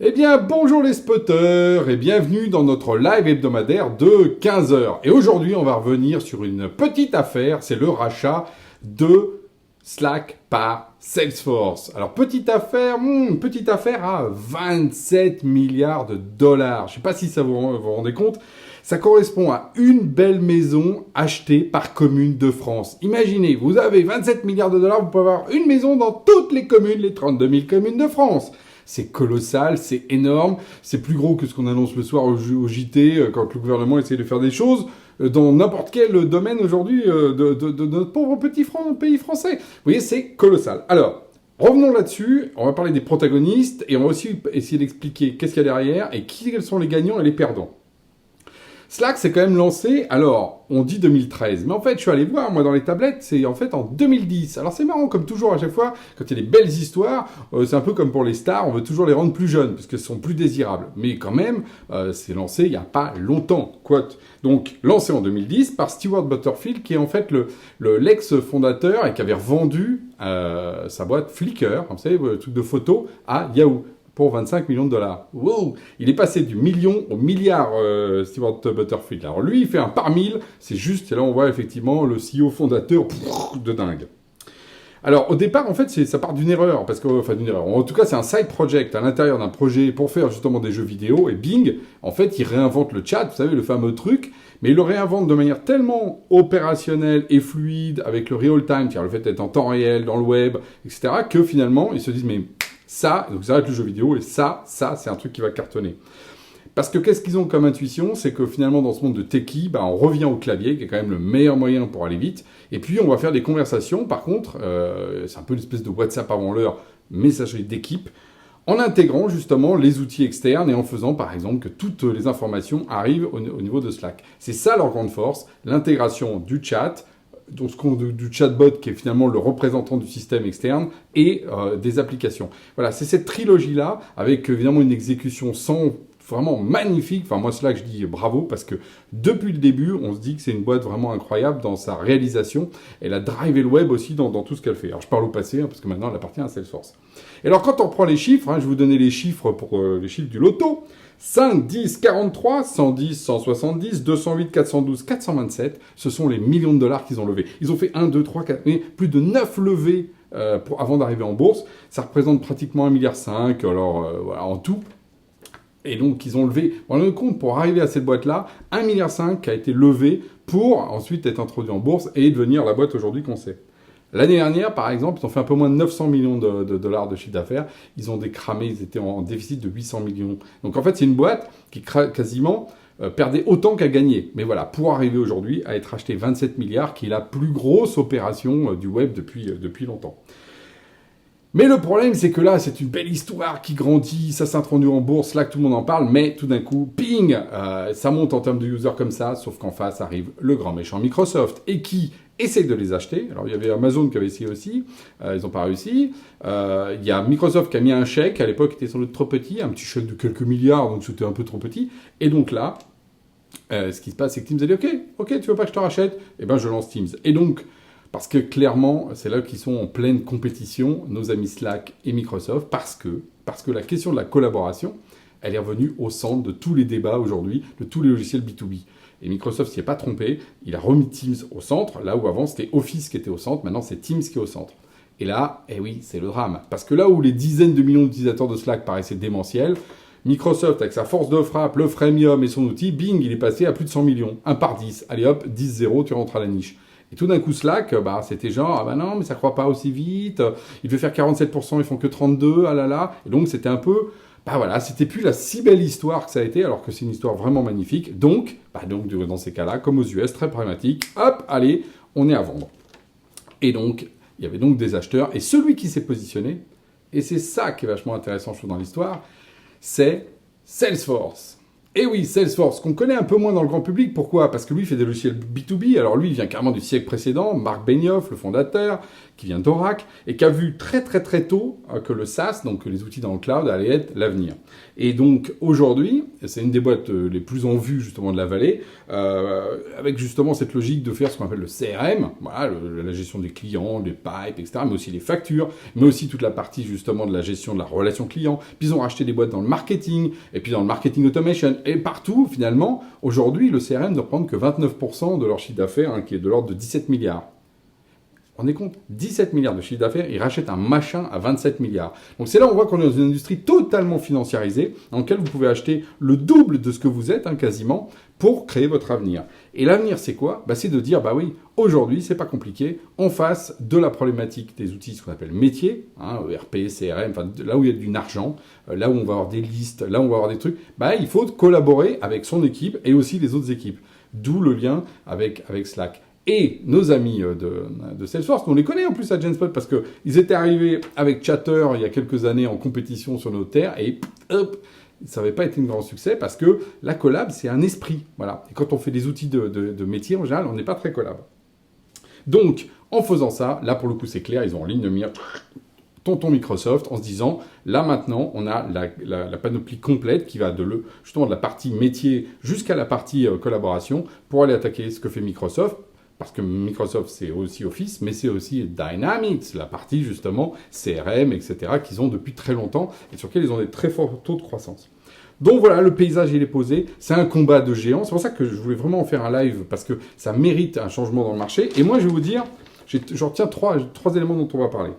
Eh bien, bonjour les spotters et bienvenue dans notre live hebdomadaire de 15 heures. Et aujourd'hui, on va revenir sur une petite affaire, c'est le rachat de Slack par Salesforce. Alors, petite affaire à 27 milliards de dollars. Je ne sais pas si ça vous rendez compte. Ça correspond à une belle maison achetée par commune de France. Imaginez, vous avez 27 milliards de dollars, vous pouvez avoir une maison dans toutes les communes, les 32 000 communes de France. C'est colossal, c'est énorme, c'est plus gros que ce qu'on annonce le soir au JT quand le gouvernement essaie de faire des choses dans n'importe quel domaine aujourd'hui de notre pauvre petit pays français. Vous voyez, c'est colossal. Alors, revenons là-dessus, on va parler des protagonistes et on va aussi essayer d'expliquer qu'est-ce qu'il y a derrière et quels sont les gagnants et les perdants. Slack s'est quand même lancé, alors, on dit 2013, mais en fait, je suis allé voir, moi, dans les tablettes, c'est en fait en 2010. Alors, c'est marrant, comme toujours, à chaque fois, quand il y a des belles histoires, c'est un peu comme pour les stars, on veut toujours les rendre plus jeunes, parce qu'elles sont plus désirables. Mais quand même, c'est lancé il n'y a pas longtemps, quote. Donc, lancé en 2010 par Stewart Butterfield, qui est en fait l'ex-fondateur et qui avait revendu sa boîte Flickr, vous savez, le truc de photos, à Yahoo. Pour 25 millions de dollars. Wow. Il est passé du million au milliard, Stewart Butterfield. Alors lui, il fait un par mille, c'est juste, et là on voit effectivement le CEO fondateur de dingue. Alors au départ, en fait, ça part d'une erreur, d'une erreur. En tout cas, c'est un side project à l'intérieur d'un projet pour faire justement des jeux vidéo, et bing, en fait, il réinvente le chat, vous savez, le fameux truc, mais il le réinvente de manière tellement opérationnelle et fluide, avec le real time, c'est-à-dire le fait d'être en temps réel, dans le web, etc., que finalement, ils se disent, mais ça, donc ça arrête le jeu vidéo, et ça, c'est un truc qui va cartonner. Parce que qu'est-ce qu'ils ont comme intuition? C'est que finalement, dans ce monde de techie, on revient au clavier, qui est quand même le meilleur moyen pour aller vite, et puis on va faire des conversations, par contre, c'est un peu une espèce de WhatsApp avant l'heure, messagerie d'équipe, en intégrant justement les outils externes et en faisant par exemple que toutes les informations arrivent au niveau de Slack. C'est ça leur grande force, l'intégration du chat, du chatbot qui est finalement le représentant du système externe et des applications. Voilà, c'est cette trilogie-là avec évidemment une exécution vraiment magnifique. Enfin, moi, Slack, je dis bravo parce que depuis le début, on se dit que c'est une boîte vraiment incroyable dans sa réalisation. Elle a drivé le web aussi dans tout ce qu'elle fait. Alors, je parle au passé parce que maintenant, elle appartient à Salesforce. Et alors, quand on reprend les chiffres, je vais vous donner les chiffres pour les chiffres du loto. 5, 10, 43, 110, 170, 208, 412, 427, ce sont les millions de dollars qu'ils ont levés. Ils ont fait 1, 2, 3, 4, plus de 9 levées avant d'arriver en bourse. Ça représente pratiquement 1,5 milliard, alors voilà, en tout. Et donc, ils ont levé, on a compte, pour arriver à cette boîte-là, 1,5 milliard qui a été levé pour ensuite être introduit en bourse et devenir la boîte aujourd'hui qu'on sait. L'année dernière, par exemple, ils ont fait un peu moins de 900 millions de dollars de chiffre d'affaires. Ils ont décramé, ils étaient en déficit de 800 millions. Donc en fait, c'est une boîte qui quasiment perdait autant qu'à gagner. Mais voilà, pour arriver aujourd'hui à être acheté 27 milliards, qui est la plus grosse opération du web depuis longtemps. Mais le problème, c'est que là, c'est une belle histoire qui grandit, ça s'introduit en bourse, là que tout le monde en parle, mais tout d'un coup, ping, ça monte en termes de users comme ça, sauf qu'en face arrive le grand méchant Microsoft, et qui essaie de les acheter. Alors, il y avait Amazon qui avait essayé aussi, ils n'ont pas réussi. Il y a Microsoft qui a mis un chèque, à l'époque, il était sans doute trop petit, un petit chèque de quelques milliards, donc c'était un peu trop petit. Et donc là, ce qui se passe, c'est que Teams a dit, ok, tu veux pas que je te rachète? Eh ben, je lance Teams. Et donc, parce que clairement, c'est là qu'ils sont en pleine compétition, nos amis Slack et Microsoft, parce que la question de la collaboration, elle est revenue au centre de tous les débats aujourd'hui, de tous les logiciels B2B. Et Microsoft s'y est pas trompé, il a remis Teams au centre, là où avant c'était Office qui était au centre, maintenant c'est Teams qui est au centre. Et là, oui, c'est le drame. Parce que là où les dizaines de millions d'utilisateurs de Slack paraissaient démentiels, Microsoft, avec sa force de frappe, le freemium et son outil, bing, il est passé à plus de 100 millions. 1 par 10. Allez hop, 10-0, tu rentres à la niche. Et tout d'un coup, Slack, c'était genre, non, mais ça croît pas aussi vite, il veut faire 47%, ils font que 32%, ah là là. Et donc, c'était un peu, c'était plus la si belle histoire que ça a été, alors que c'est une histoire vraiment magnifique. Donc, dans ces cas-là, comme aux US, très pragmatique, hop, allez, on est à vendre. Et donc, il y avait donc des acheteurs, et celui qui s'est positionné, et c'est ça qui est vachement intéressant, je trouve, dans l'histoire, c'est Salesforce. Et oui, Salesforce, qu'on connaît un peu moins dans le grand public. Pourquoi? Parce que lui, il fait des logiciels B2B. Alors lui, il vient carrément du siècle précédent. Marc Benioff, le fondateur, qui vient d'Oracle, et qui a vu très très très tôt que le SaaS, donc les outils dans le cloud, allait être l'avenir. Et donc aujourd'hui, c'est une des boîtes les plus en vue justement de la vallée, avec justement cette logique de faire ce qu'on appelle le CRM, voilà, la gestion des clients, des pipes, etc., mais aussi les factures, mais aussi toute la partie justement de la gestion de la relation client. Puis ils ont racheté des boîtes dans le marketing, et puis dans le marketing automation. Et partout, finalement, aujourd'hui, le CRM ne prend que 29% de leur chiffre d'affaires, qui est de l'ordre de 17 milliards. On est compte, 17 milliards de chiffre d'affaires, ils rachètent un machin à 27 milliards. Donc c'est là où on voit qu'on est dans une industrie totalement financiarisée, dans laquelle vous pouvez acheter le double de ce que vous êtes, quasiment, pour créer votre avenir. Et l'avenir, c'est quoi? C'est de dire, oui, aujourd'hui, c'est pas compliqué, en face de la problématique des outils, ce qu'on appelle métiers, ERP, CRM, là où il y a du argent, là où on va avoir des listes, là où on va avoir des trucs, il faut collaborer avec son équipe et aussi les autres équipes. D'où le lien avec Slack. Et nos amis de Salesforce, on les connaît en plus à Genspot parce qu'ils étaient arrivés avec Chatter il y a quelques années en compétition sur nos terres et hop, ça n'avait pas été un grand succès parce que la collab, c'est un esprit. Voilà. Et quand on fait des outils de métier, en général, on n'est pas très collab. Donc, en faisant ça, là pour le coup, c'est clair, ils ont en ligne de mire tonton Microsoft en se disant, là maintenant, on a la panoplie complète qui va justement de la partie métier jusqu'à la partie collaboration pour aller attaquer ce que fait Microsoft. Parce que Microsoft, c'est aussi Office, mais c'est aussi Dynamics, la partie justement CRM, etc., qu'ils ont depuis très longtemps et sur lesquels ils ont des très forts taux de croissance. Donc voilà, le paysage, il est posé. C'est un combat de géants. C'est pour ça que je voulais vraiment en faire un live, parce que ça mérite un changement dans le marché. Et moi, je vais vous dire, je retiens trois éléments dont on va parler.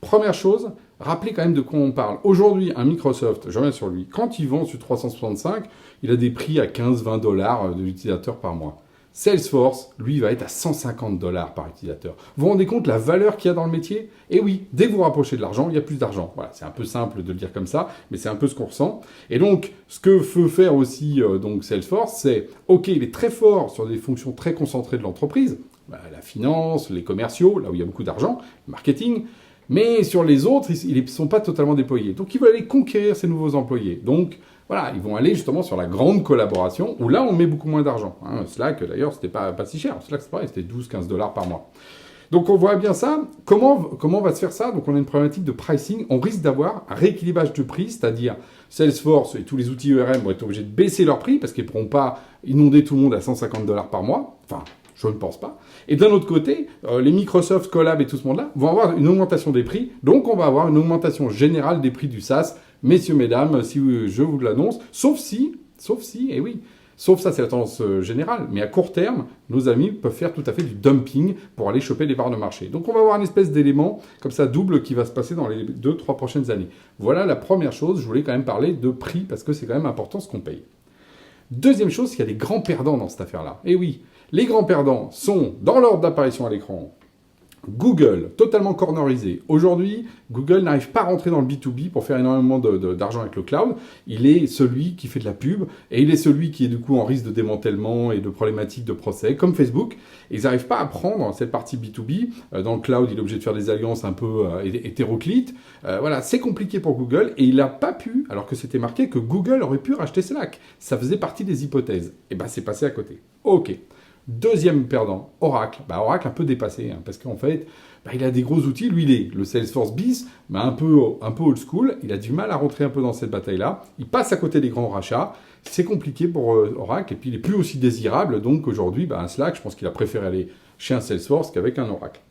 Première chose, rappelez quand même de quoi on parle. Aujourd'hui, un Microsoft, je reviens sur lui, quand il vend sur 365, il a des prix à 15-20 $ de l'utilisateur par mois. Salesforce, lui, va être à 150 $ par utilisateur. Vous vous rendez compte la valeur qu'il y a dans le métier? Et oui, dès que vous rapprochez de l'argent, il y a plus d'argent. Voilà, c'est un peu simple de le dire comme ça, mais c'est un peu ce qu'on ressent. Et donc, ce que veut faire aussi Salesforce, c'est, ok, il est très fort sur des fonctions très concentrées de l'entreprise, la finance, les commerciaux, là où il y a beaucoup d'argent, le marketing, mais sur les autres, ils ne sont pas totalement déployés. Donc, ils veulent aller conquérir ces nouveaux employés. Donc, voilà, ils vont aller justement sur la grande collaboration, où là, on met beaucoup moins d'argent. Slack, d'ailleurs, c'était pas si cher. Slack, c'est pareil, c'était 12-15 $ par mois. Donc, on voit bien ça. Comment va se faire ça? Donc, on a une problématique de pricing. On risque d'avoir un rééquilibrage de prix, c'est-à-dire Salesforce et tous les outils ERM vont être obligés de baisser leur prix parce qu'ils ne pourront pas inonder tout le monde à 150 $ par mois. Enfin, je ne pense pas. Et d'un autre côté, les Microsoft, Collab et tout ce monde-là vont avoir une augmentation des prix. Donc, on va avoir une augmentation générale des prix du SaaS. Messieurs, mesdames, si je vous l'annonce, sauf si, et oui, sauf ça c'est la tendance générale, mais à court terme, nos amis peuvent faire tout à fait du dumping pour aller choper les parts de marché. Donc on va avoir une espèce d'élément comme ça double qui va se passer dans les 2-3 prochaines années. Voilà la première chose, je voulais quand même parler de prix parce que c'est quand même important ce qu'on paye. Deuxième chose, il y a des grands perdants dans cette affaire-là. Et oui, les grands perdants sont, dans l'ordre d'apparition à l'écran, Google, totalement cornerisé. Aujourd'hui, Google n'arrive pas à rentrer dans le B2B pour faire énormément d'argent avec le cloud. Il est celui qui fait de la pub et il est celui qui est du coup en risque de démantèlement et de problématiques de procès, comme Facebook. Et ils n'arrivent pas à prendre cette partie B2B. Dans le cloud, il est obligé de faire des alliances un peu hétéroclites. Voilà, c'est compliqué pour Google et il n'a pas pu, alors que c'était marqué que Google aurait pu racheter Slack. Ça faisait partie des hypothèses. Et c'est passé à côté. Ok. Deuxième perdant, Oracle. Oracle un peu dépassé, parce qu'en fait, il a des gros outils. Lui, il est le Salesforce bis, un peu old school. Il a du mal à rentrer un peu dans cette bataille-là. Il passe à côté des grands rachats. C'est compliqué pour Oracle. Et puis, il est plus aussi désirable. Donc, aujourd'hui, un Slack, je pense qu'il a préféré aller chez un Salesforce qu'avec un Oracle.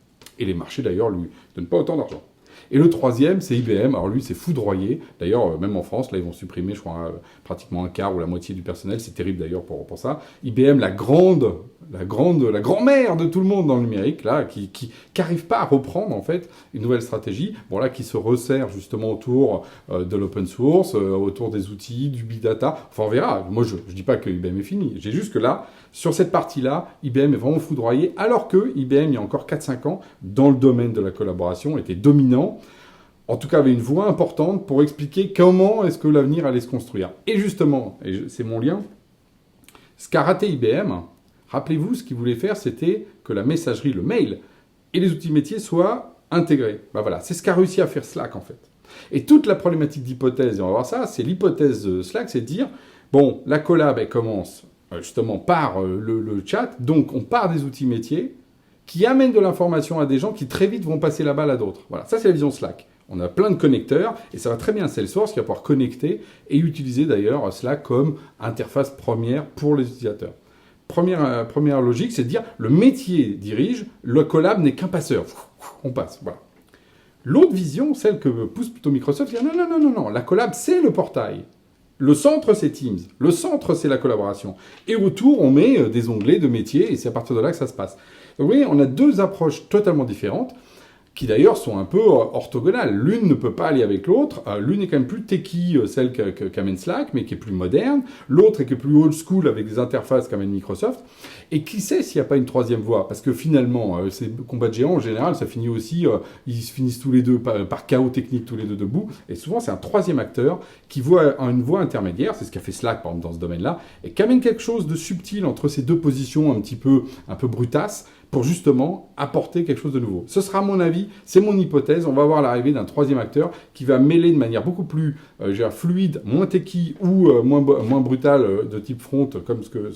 Et les marchés, d'ailleurs, lui donnent pas autant d'argent. Et le troisième, c'est IBM. Alors lui, c'est foudroyé. D'ailleurs, même en France, là, ils vont supprimer, je crois, pratiquement un quart ou la moitié du personnel. C'est terrible d'ailleurs pour ça. IBM, la grand-mère de tout le monde dans le numérique, là, qui n'arrive pas à reprendre, en fait, une nouvelle stratégie. Bon, là, qui se resserre justement autour de l'open source, autour des outils, du big data. Enfin, on verra. Moi, je dis pas que IBM est fini. J'ai juste que là, sur cette partie-là, IBM est vraiment foudroyé, alors que IBM, il y a encore 4-5 ans, dans le domaine de la collaboration, était dominant. En tout cas, avait une voix importante pour expliquer comment est-ce que l'avenir allait se construire. Et justement, et c'est mon lien, ce qu'a raté IBM, rappelez-vous, ce qu'il voulait faire, c'était que la messagerie, le mail, et les outils métiers soient intégrés. Voilà, c'est ce qu'a réussi à faire Slack, en fait. Et toute la problématique d'hypothèse, et on va voir ça, c'est l'hypothèse Slack, c'est de dire, Bon, la collab, elle commence justement par le chat. Donc, on part des outils métiers qui amènent de l'information à des gens qui très vite vont passer la balle à d'autres. Voilà, ça c'est la vision Slack. On a plein de connecteurs et ça va très bien Salesforce qui va pouvoir connecter et utiliser d'ailleurs Slack comme interface première pour les utilisateurs. Première logique, c'est de dire le métier dirige, le collab n'est qu'un passeur. On passe, voilà. L'autre vision, celle que pousse plutôt Microsoft, c'est non, la collab c'est le portail. Le centre, c'est Teams. Le centre, c'est la collaboration. Et autour, on met des onglets de métier et c'est à partir de là que ça se passe. Donc, vous voyez, on a deux approches totalement différentes qui d'ailleurs sont un peu orthogonales. L'une ne peut pas aller avec l'autre. L'une est quand même plus techie, celle qu'amène Slack, mais qui est plus moderne. L'autre est plus old school avec des interfaces qu'amène Microsoft. Et qui sait s'il n'y a pas une troisième voie? Parce que finalement, ces combats de géants, en général, ça finit aussi, ils finissent tous les deux par chaos technique, tous les deux debout. Et souvent, c'est un troisième acteur qui voit une voie intermédiaire. C'est ce qu'a fait Slack, par exemple, dans ce domaine-là. Et qui amène quelque chose de subtil entre ces deux positions un peu brutasses, pour justement apporter quelque chose de nouveau. Ce sera mon avis, c'est mon hypothèse. On va voir l'arrivée d'un troisième acteur qui va mêler de manière beaucoup plus fluide, moins techie ou moins brutale de type front, comme ce que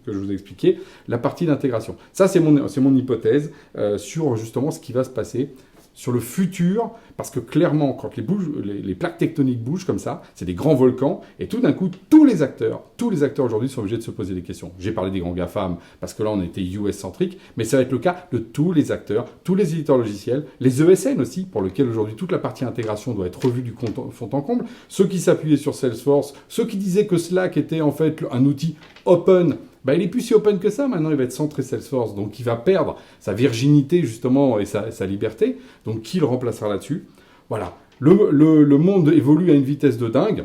je vous ai expliqué, la partie d'intégration. Ça, c'est mon hypothèse sur justement ce qui va se passer sur le futur, parce que clairement, quand les plaques tectoniques bougent comme ça, c'est des grands volcans, et tout d'un coup, tous les acteurs aujourd'hui sont obligés de se poser des questions. J'ai parlé des grands GAFAM, parce que là, on était US-centrique, mais ça va être le cas de tous les acteurs, tous les éditeurs logiciels, les ESN aussi, pour lesquels aujourd'hui toute la partie intégration doit être revue du fond en comble, ceux qui s'appuyaient sur Salesforce, ceux qui disaient que Slack était en fait un outil open. Il est plus si open que ça, maintenant il va être centré Salesforce, donc il va perdre sa virginité justement et sa liberté, donc qui le remplacera là-dessus? Voilà, le monde évolue à une vitesse de dingue,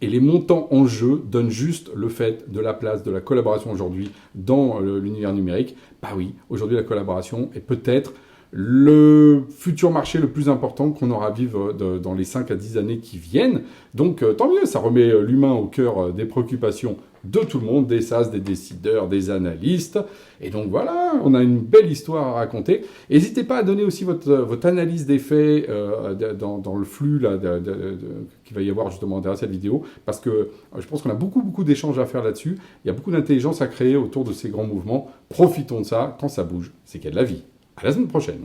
et les montants en jeu donnent juste le fait de la place de la collaboration aujourd'hui dans l'univers numérique. Oui, aujourd'hui la collaboration est peut-être le futur marché le plus important qu'on aura à vivre dans les 5 à 10 années qui viennent. Donc tant mieux, ça remet l'humain au cœur des préoccupations de tout le monde, des SaaS, des décideurs, des analystes. Et donc voilà, on a une belle histoire à raconter. N'hésitez pas à donner aussi votre analyse des faits dans le flux là, qu'il va y avoir justement derrière cette vidéo, parce que je pense qu'on a beaucoup d'échanges à faire là-dessus. Il y a beaucoup d'intelligence à créer autour de ces grands mouvements. Profitons de ça quand ça bouge. C'est qu'il y a de la vie. À la semaine prochaine.